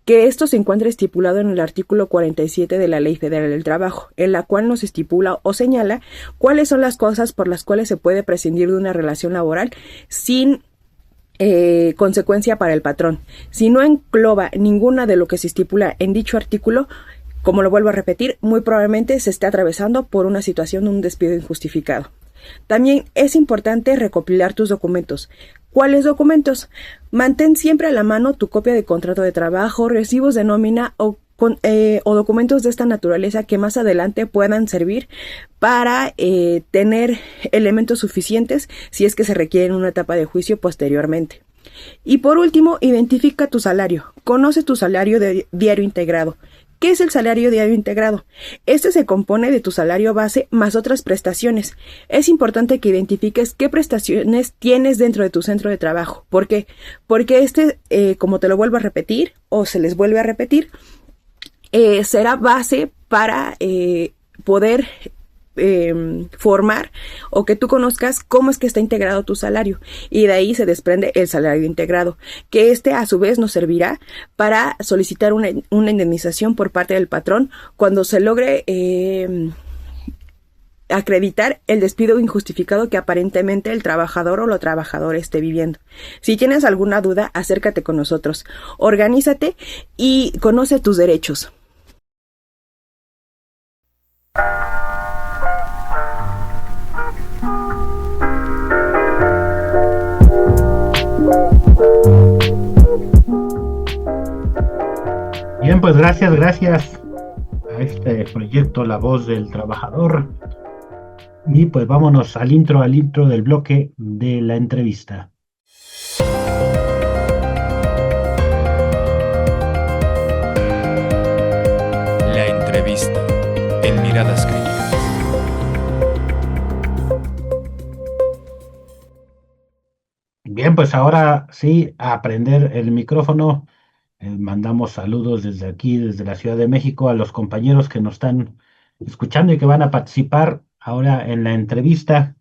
S8: que esto se encuentra estipulado en el artículo 47 de la Ley Federal del Trabajo, en la cual nos estipula o señala cuáles son las cosas por las cuales se puede prescindir de una relación laboral sin consecuencia para el patrón. Si no engloba ninguna de lo que se estipula en dicho artículo, como lo vuelvo a repetir, muy probablemente se esté atravesando por una situación de un despido injustificado. También es importante recopilar tus documentos. ¿Cuáles documentos? Mantén siempre a la mano tu copia de contrato de trabajo, recibos de nómina o documentos de esta naturaleza que más adelante puedan servir para tener elementos suficientes si es que se requiere en una etapa de juicio posteriormente. Y por último, identifica tu salario. Conoce tu salario diario integrado. ¿Qué es el salario diario integrado? Este se compone de tu salario base más otras prestaciones. Es importante que identifiques qué prestaciones tienes dentro de tu centro de trabajo. ¿Por qué? Porque como te lo vuelvo a repetir o se les vuelve a repetir, será base para poder formar o que tú conozcas cómo es que está integrado tu salario, y de ahí se desprende el salario integrado, que a su vez nos servirá para solicitar una indemnización por parte del patrón cuando se logre acreditar el despido injustificado que aparentemente el trabajador o la trabajadora esté viviendo. Si tienes alguna duda, acércate con nosotros, organízate y conoce tus derechos.
S2: Bien, pues gracias a este proyecto La Voz del Trabajador. Y pues vámonos al intro del bloque de la entrevista.
S1: La entrevista en Miradas Críticas.
S2: Bien, pues ahora sí, a aprender el micrófono. Mandamos saludos desde aquí, desde la Ciudad de México, a los compañeros que nos están escuchando y que van a participar ahora en la entrevista.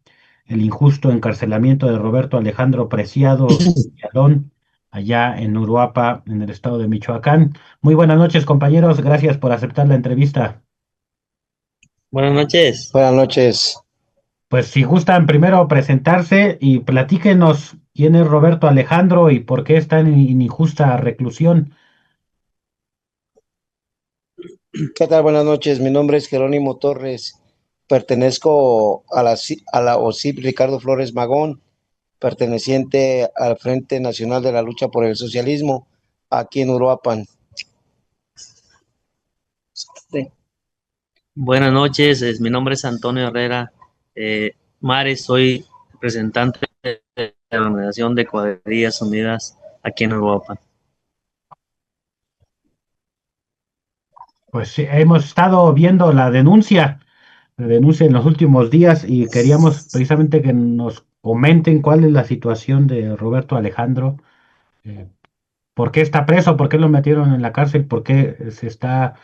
S2: El injusto encarcelamiento de Roberto Alejandro Preciado Villalón, allá en Uruapa, en el estado de Michoacán. Muy buenas noches, compañeros. Gracias por aceptar la entrevista.
S9: Buenas noches.
S10: Buenas noches.
S2: Pues si gustan primero presentarse y platíquenos quién es Roberto Alejandro y por qué está en injusta reclusión.
S10: ¿Qué tal? Buenas noches. Mi nombre es Jerónimo Torres. Pertenezco a la OSIP Ricardo Flores Magón, perteneciente al Frente Nacional de la Lucha por el Socialismo, aquí en Uruapan.
S9: Sí. Buenas noches, mi nombre es Antonio Herrera Mares, soy representante de la Organización de Cuadrillas Unidas aquí en Uruapan.
S2: Pues sí, hemos estado viendo la denuncia denuncia en los últimos días y queríamos precisamente que nos comenten cuál es la situación de Roberto Alejandro, eh, por qué está preso, por qué lo metieron en la cárcel, por qué se está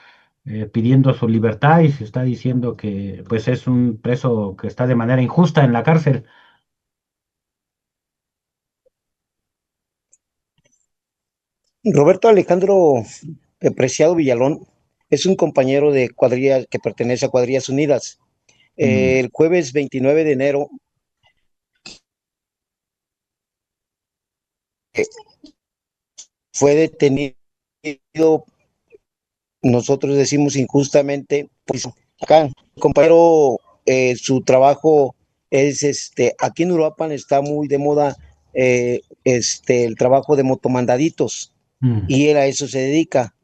S2: pidiendo su libertad y se está diciendo que pues es un preso que está de manera injusta en la cárcel.
S10: Roberto Alejandro Preciado Villalón es un compañero de cuadrilla que pertenece a Cuadrillas Unidas.
S2: Mm,
S10: El jueves 29 de enero eh, fue detenido, nosotros decimos injustamente, pues acá, el compañero, su trabajo es, aquí en Uruapan está muy de moda el trabajo de motomandaditos
S2: mm,
S10: y él a eso se dedica.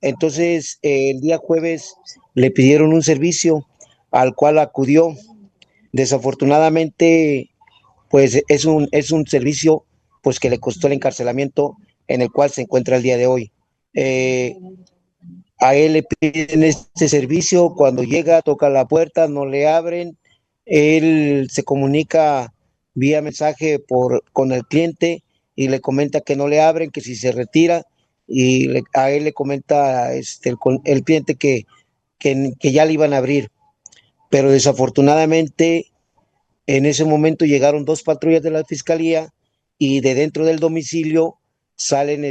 S10: Entonces, el día jueves le pidieron un servicio al cual acudió. Desafortunadamente, pues es un servicio pues que le costó el encarcelamiento en el cual se encuentra el día de hoy. Eh, a él le piden este servicio, cuando llega, toca la puerta, no le abren, él se comunica vía mensaje con el cliente y le comenta que no le abren, que si se retira, y a él le comenta el cliente que ya le iban a abrir, pero desafortunadamente en ese momento llegaron dos patrullas de la fiscalía y de dentro del domicilio salen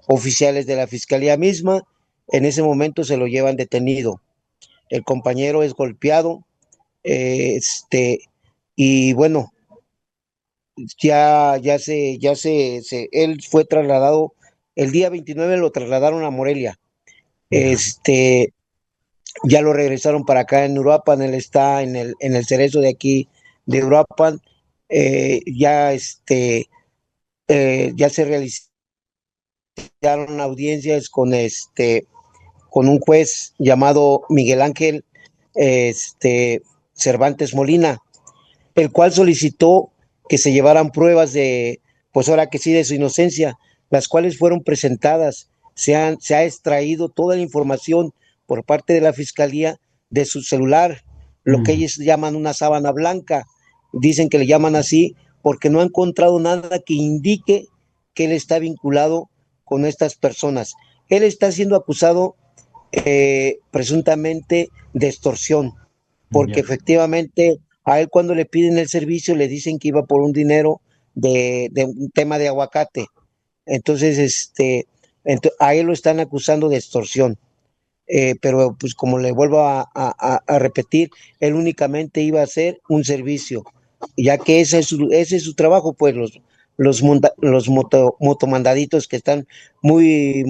S10: oficiales de la fiscalía misma. En ese momento se lo llevan detenido. El compañero es golpeado, eh, este, y bueno, él fue trasladado, el día 29 lo trasladaron a Morelia.
S2: ya.
S10: Ya lo regresaron para acá en Uruapan, él está en el cerezo de aquí de Uruapan. Ya ya se realizaron audiencias con un juez llamado Miguel Ángel Cervantes Molina, el cual solicitó que se llevaran pruebas pues ahora que sí, de su inocencia, las cuales fueron presentadas. Se ha extraído toda la información por parte de la fiscalía de su celular, lo que
S2: Mm,
S10: ellos llaman una sábana blanca. Dicen que le llaman así porque no ha encontrado nada que indique que él está vinculado con estas personas. Él está siendo acusado presuntamente de extorsión, porque
S2: ya.
S10: efectivamente a él cuando le piden el servicio le dicen que iba por un dinero de un tema de aguacate. Entonces, a él lo están acusando de extorsión. Pero pues como le vuelvo a repetir, él únicamente iba a hacer un servicio, ya que ese es su trabajo, pues los motomandaditos que están muy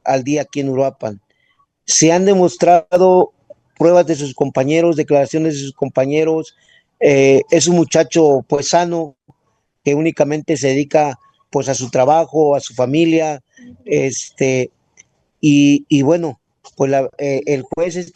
S10: al día aquí en Uruapan. Se han demostrado pruebas de sus compañeros, declaraciones de sus compañeros. Es un muchacho pues sano, que únicamente se dedica pues a su trabajo, a su familia, y bueno, pues el juez,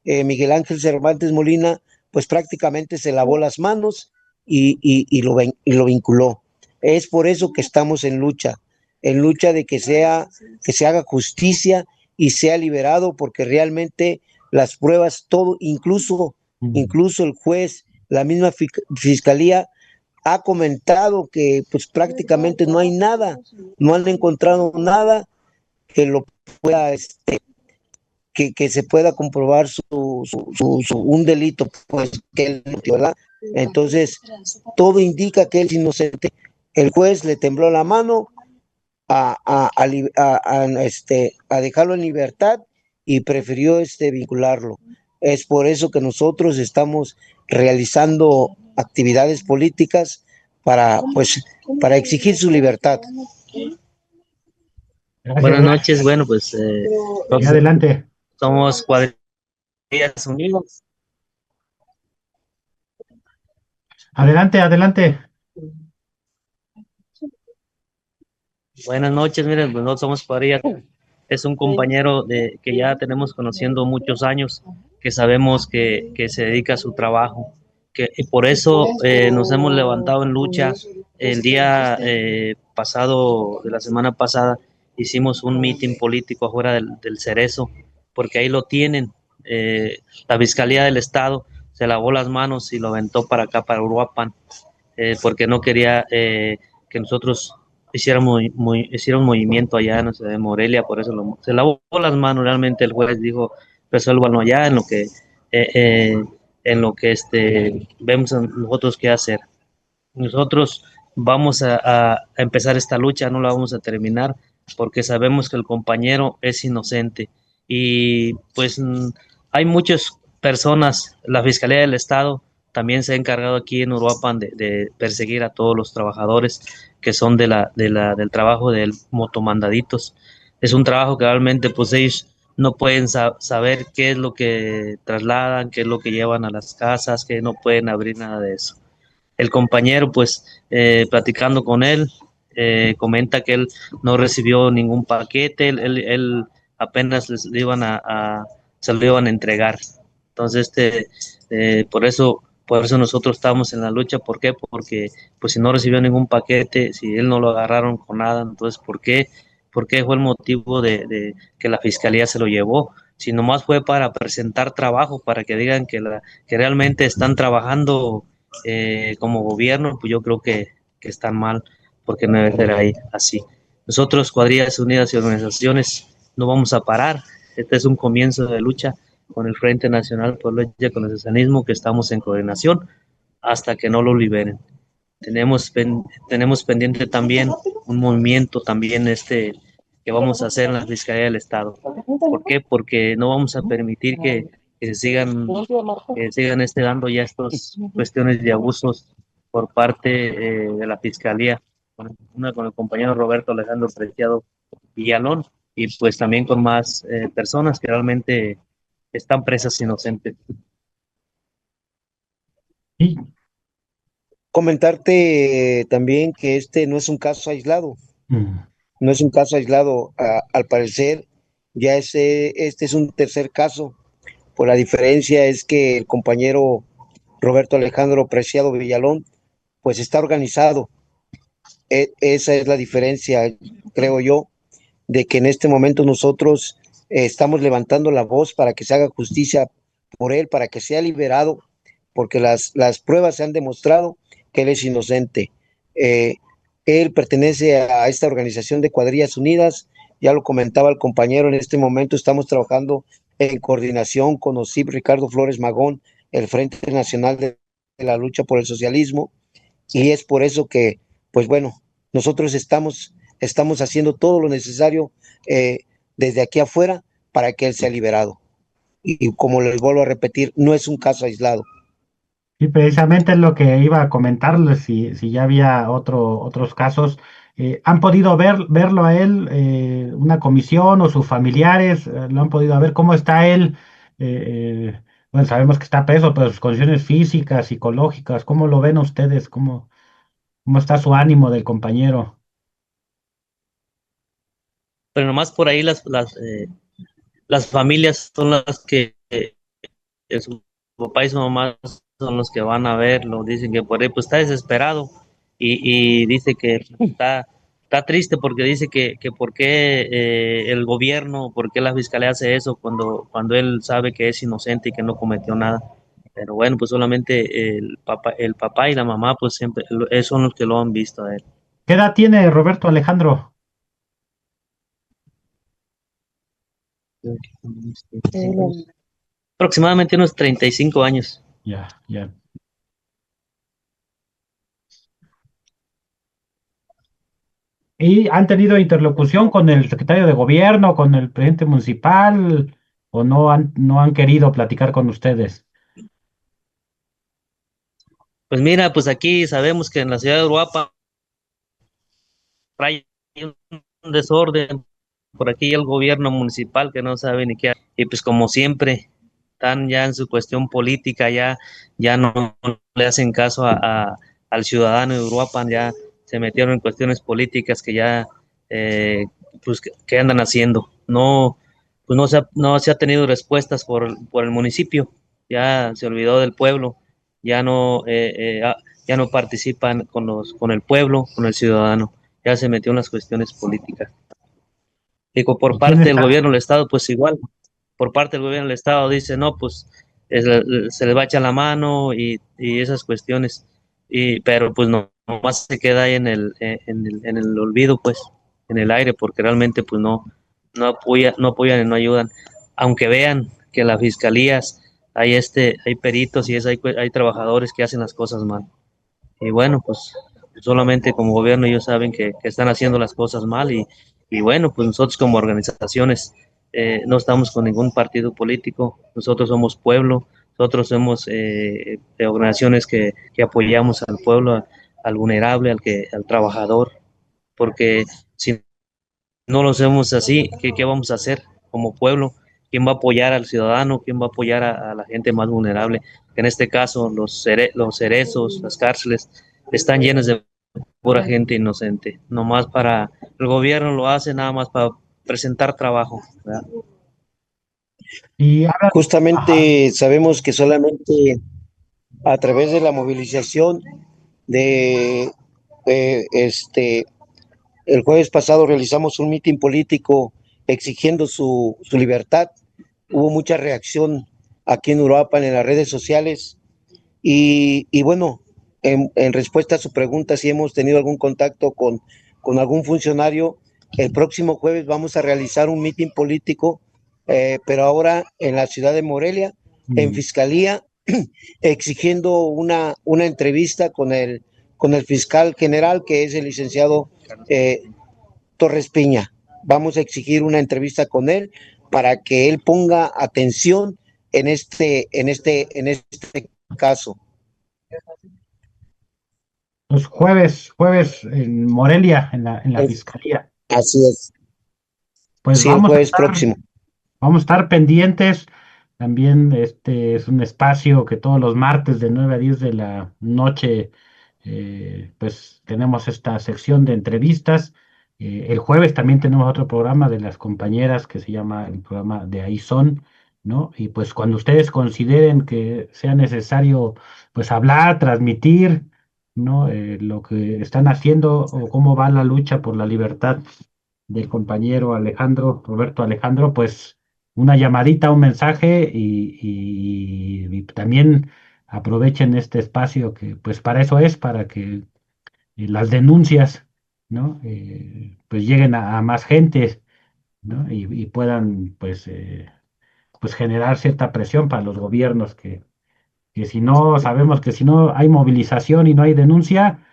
S10: Miguel Ángel Cervantes Molina, pues prácticamente se lavó las manos y lo vinculó. Es por eso que estamos en lucha de que se haga justicia y sea liberado, porque realmente las pruebas, todo,
S2: Mm,
S10: incluso el juez, la misma fiscalía ha comentado que pues prácticamente no hay nada, no han encontrado nada que lo pueda, que se pueda comprobar un delito, pues que él cometió, ¿verdad? Entonces, todo indica que él es inocente. El juez le tembló la mano a dejarlo en libertad y prefirió vincularlo. Es por eso que nosotros estamos realizando actividades políticas para exigir su libertad.
S2: Gracias,
S9: Buenas
S2: gracias.
S9: noches, bueno, pues
S2: Y adelante,
S9: somos Cuadrillas Unidas.
S2: adelante, adelante.
S9: Buenas noches, miren, pues no somos Cuadrillas, es un compañero que ya tenemos conociendo muchos años, que sabemos que se dedica a su trabajo, y por eso nos hemos levantado en lucha. El día pasado, de la semana pasada, hicimos un mitin político afuera del Cerezo, porque ahí lo tienen, la Fiscalía del Estado se lavó las manos y lo aventó para acá, para Uruapan, porque no quería que nosotros hiciéramos un movimiento allá en la ciudad de Morelia, por eso se lavó las manos. Realmente el juez dijo, resuélvanlo allá en lo que vemos nosotros qué hacer. Nosotros vamos a empezar esta lucha, no la vamos a terminar, porque sabemos que el compañero es inocente. Y pues hay muchas personas, la Fiscalía del Estado también se ha encargado aquí en Uruapan de perseguir a todos los trabajadores que son del trabajo del motomandaditos. Es un trabajo que realmente pues ellos no pueden saber qué es lo que trasladan, qué es lo que llevan a las casas, que no pueden abrir nada de eso. El compañero, pues, platicando con él, comenta que él no recibió ningún paquete, él apenas se lo iban a entregar. Entonces, por eso nosotros estamos en la lucha. ¿Por qué? Porque, pues, si no recibió ningún paquete, si él no lo agarraron con nada, entonces, ¿por qué? ¿Por qué fue el motivo de que la fiscalía se lo llevó? Si nomás fue para presentar trabajo, para que digan que realmente están trabajando como gobierno, pues yo creo que están mal, porque no debe ser ahí así. Nosotros, cuadrillas unidas y organizaciones, no vamos a parar. Este es un comienzo de lucha con el Frente Nacional por la Lucha con el Socialismo, que estamos en coordinación hasta que no lo liberen. Tenemos pendiente también un movimiento también que vamos a hacer en la Fiscalía del Estado. ¿Por qué? Porque no vamos a permitir que se sigan dando ya estas cuestiones de abusos por parte de la Fiscalía, con el compañero Roberto Alejandro Preciado Villalón, y pues también con más personas que realmente están presas inocentes.
S2: Sí.
S10: Comentarte también que este no es un caso aislado, no es un caso aislado. Al parecer, ya este es un tercer caso. Por la diferencia es que el compañero Roberto Alejandro Preciado Villalón, pues está organizado. Esa es la diferencia, creo yo, de que en este momento nosotros estamos levantando la voz para que se haga justicia por él, para que sea liberado, porque las pruebas se han demostrado que él es inocente. Él pertenece a esta organización de Cuadrillas Unidas, ya lo comentaba el compañero, en este momento estamos trabajando en coordinación con OSIP Ricardo Flores Magón, el Frente Nacional de la Lucha por el Socialismo, y es por eso que, pues bueno, nosotros estamos haciendo todo lo necesario desde aquí afuera para que él sea liberado. Y como les vuelvo a repetir, no es un caso aislado.
S2: Sí, precisamente es lo que iba a comentarles, si ya había otros casos. ¿Han podido verlo a él, una comisión o sus familiares? ¿Lo han podido ver? ¿Cómo está él? Bueno, sabemos que está preso, pero sus condiciones físicas, psicológicas, ¿cómo lo ven ustedes? ¿Cómo está su ánimo del compañero?
S9: Pero nomás por ahí las familias son las que su papá y su mamá son los que van a verlo. Dicen que por ahí pues está desesperado y dice que está triste, porque dice que por qué el gobierno, por qué la fiscalía hace eso cuando él sabe que es inocente y que no cometió nada. Pero bueno, pues solamente el papá y la mamá pues siempre son los que lo han visto a él.
S2: ¿Qué edad tiene Roberto Alejandro?
S9: Aproximadamente unos 35 años.
S2: Ya. ¿Y han tenido interlocución con el secretario de gobierno, con el presidente municipal, o no han querido platicar con ustedes?
S9: Pues mira, pues aquí sabemos que en la ciudad de Uruapan hay un desorden. Por aquí el gobierno municipal que no sabe ni qué. Y pues como siempre, están ya en su cuestión política, ya no le hacen caso al ciudadano de Uruapan, ya se metieron en cuestiones políticas que ya, pues, ¿qué andan haciendo? No, pues no se ha tenido respuestas por el municipio, ya se olvidó del pueblo, ya no participan con el pueblo, con el ciudadano, ya se metió en las cuestiones políticas. Y por parte del gobierno del Estado, pues igual. por parte del gobierno del estado dice, no, pues se les va a echar la mano y esas cuestiones, pero pues no, nomás se queda ahí en el olvido, pues, en el aire, porque realmente pues no apoyan y no ayudan, aunque vean que las fiscalías hay peritos y hay trabajadores que hacen las cosas mal. Y bueno, pues solamente como gobierno ellos saben que están haciendo las cosas mal y bueno, pues nosotros como organizaciones no estamos con ningún partido político, nosotros somos pueblo, nosotros somos organizaciones que apoyamos al pueblo, al vulnerable, al trabajador, porque si no lo hacemos así, ¿qué vamos a hacer como pueblo? ¿Quién va a apoyar al ciudadano? ¿Quién va a apoyar a la gente más vulnerable? En este caso, los cerezos, las cárceles, están llenas de pura gente inocente. Nomás para, el gobierno lo hace nada más para presentar trabajo, ¿verdad?
S2: Y ahora, ajá,
S10: Justamente sabemos que solamente a través de la movilización de el jueves pasado realizamos un mitin político exigiendo su libertad. Hubo mucha reacción aquí en Uruapan en las redes sociales y bueno, en respuesta a su pregunta, si hemos tenido algún contacto con algún funcionario, el próximo jueves vamos a realizar un mitin político, pero ahora en la ciudad de Morelia, en Fiscalía, exigiendo una entrevista con el fiscal general, que es el licenciado Torres Piña. Vamos a exigir una entrevista con él para que él ponga atención en este caso.
S2: los jueves en Morelia, en la fiscalía.
S10: Así es.
S2: Pues
S10: Sí, el jueves próximo.
S2: vamos a estar pendientes. También este es un espacio que todos los martes de 9 a 10 de la noche, pues tenemos esta sección de entrevistas. El jueves también tenemos otro programa de las compañeras que se llama el programa de Ahí Son, ¿no? Y pues cuando ustedes consideren que sea necesario, pues hablar, transmitir, ¿no? Lo que están haciendo o cómo va la lucha por la libertad del compañero Roberto Alejandro, pues una llamadita, un mensaje y también aprovechen este espacio que pues para eso es, para que las denuncias, ¿no? Pues lleguen a más gente, ¿no? Y puedan pues generar cierta presión para los gobiernos que si no, sabemos que si no hay movilización y no hay denuncia,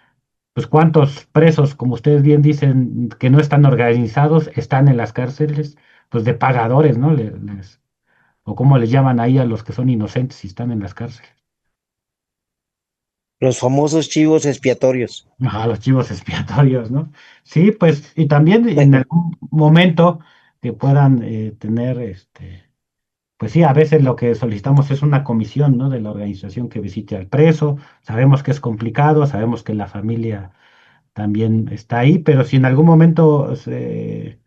S2: pues cuántos presos, como ustedes bien dicen, que no están organizados, están en las cárceles, pues de pagadores, ¿no? O como les llaman ahí a los que son inocentes y están en las cárceles.
S10: Los famosos chivos expiatorios.
S2: Ajá, los chivos expiatorios, ¿no? Sí, pues, y también en algún momento que puedan tener, pues sí, a veces lo que solicitamos es una comisión, ¿no? De la organización que visite al preso. Sabemos que es complicado, sabemos que la familia también está ahí, pero si en algún momento se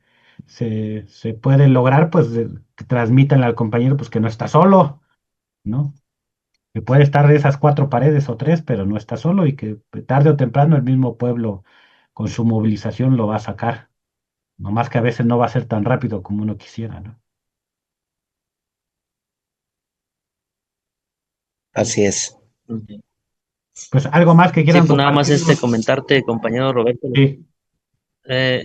S2: puede lograr, pues que transmitan al compañero pues que no está solo, ¿no? Que puede estar de esas cuatro paredes o tres, pero no está solo y que tarde o temprano el mismo pueblo con su movilización lo va a sacar. No más que a veces no va a ser tan rápido como uno quisiera, ¿no?
S10: Así es.
S2: Pues algo más que
S9: Sí,
S2: quieran
S9: pues nada más
S2: compartir.
S9: comentarte, compañero Roberto.
S2: Sí.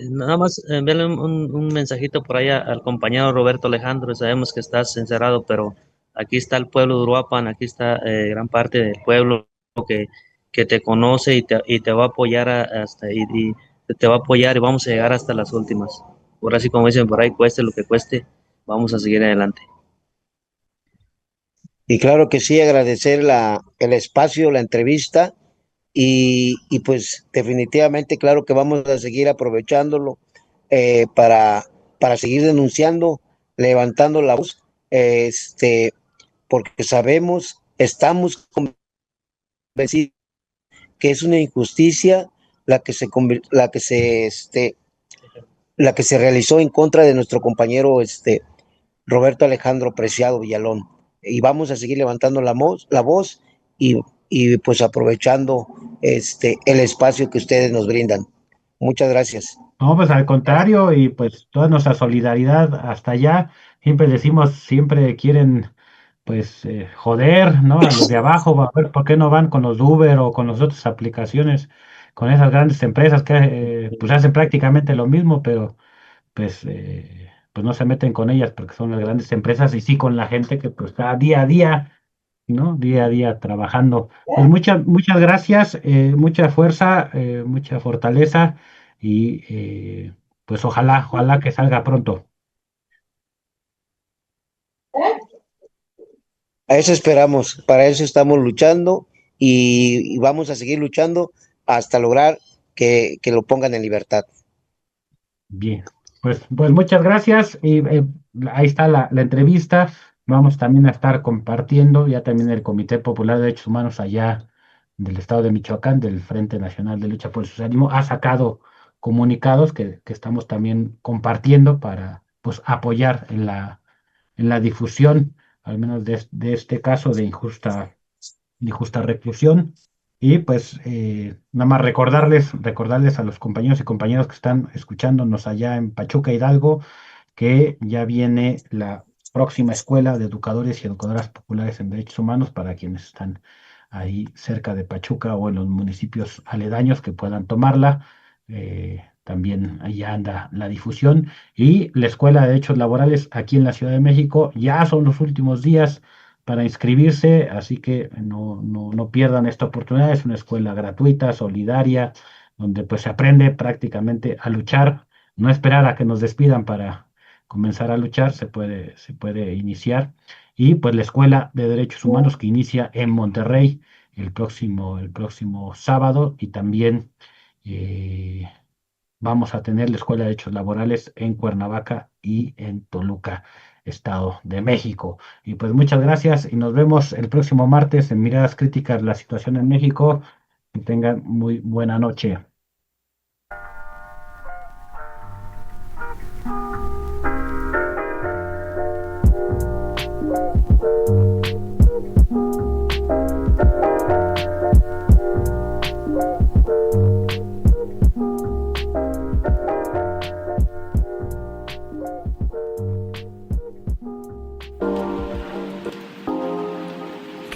S9: Nada más enviarle un mensajito por allá al compañero Roberto Alejandro. Sabemos que estás encerrado, pero aquí está el pueblo de Uruapan, aquí está gran parte del pueblo que, que te conoce y te va a apoyar y te va a apoyar y vamos a llegar hasta las últimas. Por así como dicen por ahí, cueste lo que cueste, vamos a seguir adelante.
S10: Y claro que sí, agradecer el espacio, la entrevista y pues definitivamente claro que vamos a seguir aprovechándolo para seguir denunciando, levantando la voz, porque sabemos, estamos convencidos que es una injusticia la que se convir- la que se realizó en contra de nuestro compañero Roberto Alejandro Preciado Villalón. Y vamos a seguir levantando la voz y, y pues aprovechando el espacio que ustedes nos brindan. Muchas gracias.
S2: No, pues al contrario, y pues toda nuestra solidaridad hasta allá. Siempre decimos, siempre quieren pues joder, ¿no? A los de abajo, a ver por qué no van con los Uber o con las otras aplicaciones, con esas grandes empresas que pues hacen prácticamente lo mismo, pero pues no se meten con ellas porque son las grandes empresas y sí con la gente que pues está día a día, ¿no? Día a día trabajando. Pues muchas gracias, mucha fuerza, mucha fortaleza y pues ojalá que salga pronto.
S10: A eso esperamos, para eso estamos luchando y vamos a seguir luchando hasta lograr que lo pongan en libertad.
S2: Bien, pues muchas gracias y ahí está la entrevista. Vamos también a estar compartiendo ya también el Comité Popular de Derechos Humanos allá del estado de Michoacán, del Frente Nacional de Lucha por el Socialismo, ha sacado comunicados que estamos también compartiendo para pues apoyar en la difusión, al menos de este caso de justa reclusión. Y pues nada más recordarles a los compañeros y compañeras que están escuchándonos allá en Pachuca, Hidalgo, que ya viene la próxima escuela de educadores y educadoras populares en derechos humanos para quienes están ahí cerca de Pachuca o en los municipios aledaños que puedan tomarla. También allá anda la difusión. Y la Escuela de Derechos Laborales aquí en la Ciudad de México ya son los últimos días para inscribirse, así que no pierdan esta oportunidad. Es una escuela gratuita, solidaria, donde pues se aprende prácticamente a luchar, no esperar a que nos despidan para comenzar a luchar, se puede iniciar. Y pues la Escuela de Derechos Humanos que inicia en Monterrey el próximo sábado y también eh, vamos a tener la Escuela de Derechos Laborales en Cuernavaca y en Toluca, Estado de México. Y pues muchas gracias y nos vemos el próximo martes en Miradas Críticas, la situación en México. Que tengan muy buena noche.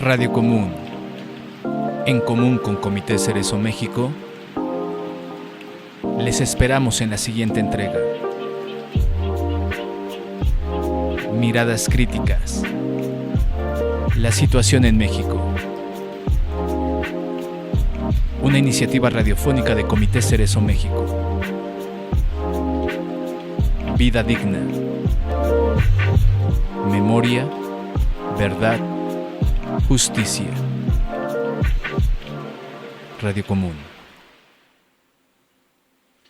S1: Radio Común, en común con Comité Cerezo México, les esperamos en la siguiente entrega. Miradas Críticas, la situación en México. Una iniciativa radiofónica de Comité Cerezo México. Vida digna. Memoria, verdad, justicia. Radio Común.